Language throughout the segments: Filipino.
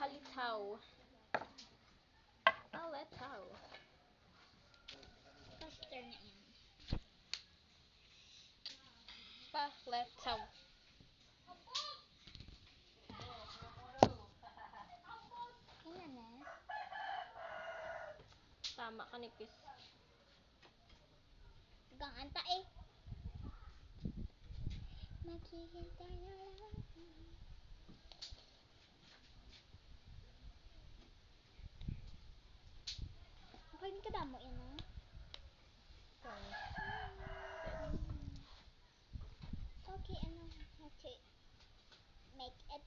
palitaw. Palitaw. Faster na yan. Palitaw. Ayan na. Tama ka, nipis. Hanggang anta eh. Maghihintay na lang. Okay, hindi ka damo yan ah. Okay, ano, how to make it.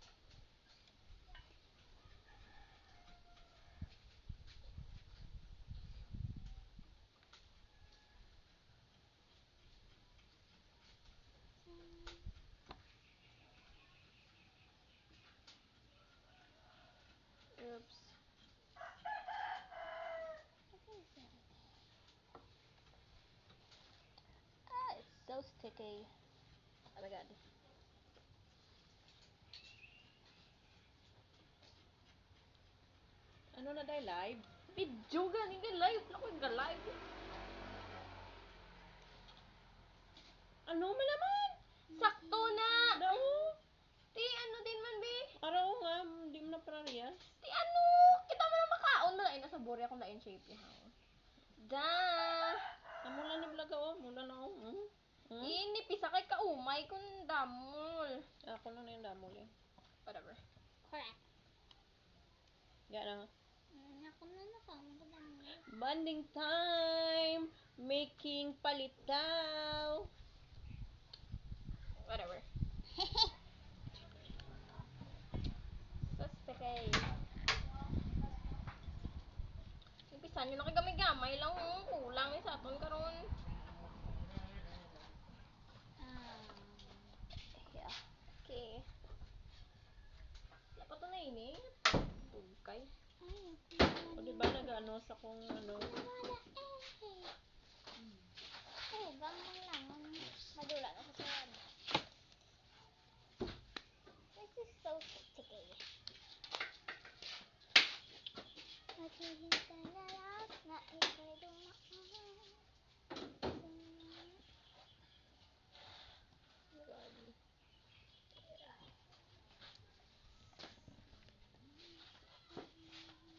Oops. Ah, it's so sticky. Oh my god. Ano na dahil live? Video ganing ka live. Ako yung live. Ano man naman? Sakto na. Daw. Ti ano din man be? Araw nga, hindi mo na parehas. Ti ano? Kita mo na makaon mo na nasa buri akong na in shape niya. Da. Mula ni vlog ako, mula na ako. Ini pisa kay kaumay kun damol. Ako na yung damol eh. Whatever. Correct. Yan na. Ako na nakakadamo. Bonding time! Making palitaw! Whatever. So sticky. Impisan nyo na kay gamay-gamay lang. Kulang ni sa aton karon. Yeah. Okay. Dapat na init. Tugkay. O diba nag-ano sa kung ano? Oh, gamang lang. Madula na sa sayan. This is so sticky. Maghihintay na lang na ika'y dumaan.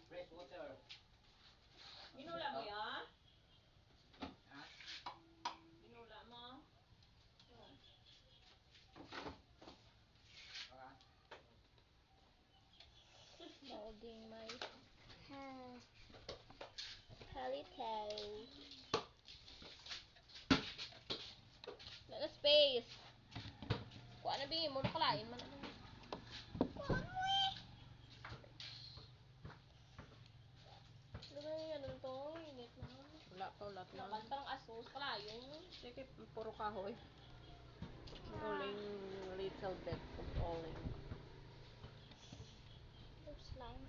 Fresh water. Ginula mo yan? Ginula mo? Molding my Palitaw. na space. Kuha na bingin mo nakalain man naman. Ano to? Init na. Wala pa, wala pa. Naman parang asos kalayon. Sige, puro kahoy. Uling little bit of uling. There's slime.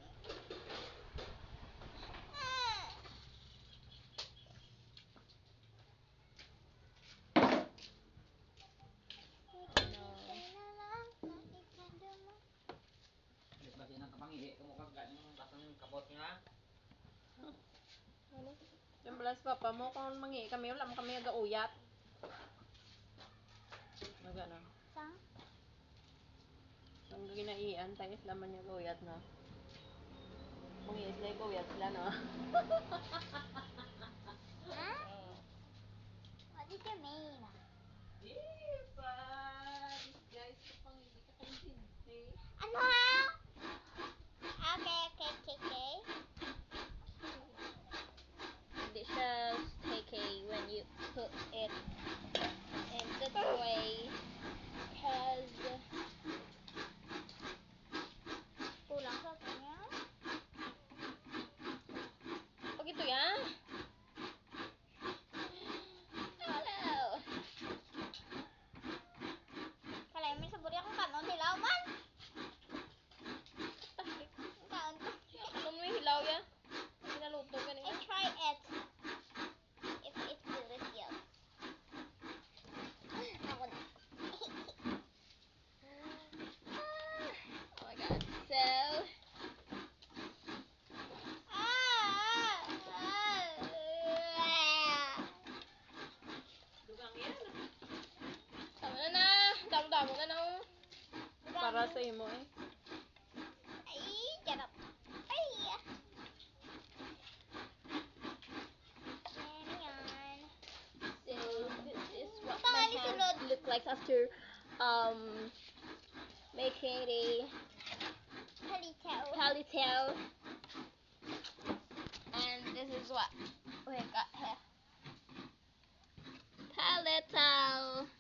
Maghihintay na lang na ika'y dumaan. Alis ba siya ng kapangihi? Kumukha ganyan kasang kabot niya. Ano? Yung bless papa mo, kung mangi kami, wala mo kami nag-auyat. Naga na. Sang? Ang ginaian, tayo laman niya guyat na. Mangi sila guyat sila no. Ha? What did you mean? Ipa! Guys, kapang hindi ka kaintindi. Ano ha? Okay. Hindi siya sticky when you put it in the tray. Cause Kulang sa kanya? pag ito yan. Hello. para sa imo eh. Ay, charot. Ay. Yan. So, this is what Ito my nga ni hands sulod. look like after making a Halitaw. ponytail. And this is what we got here. Ponytail.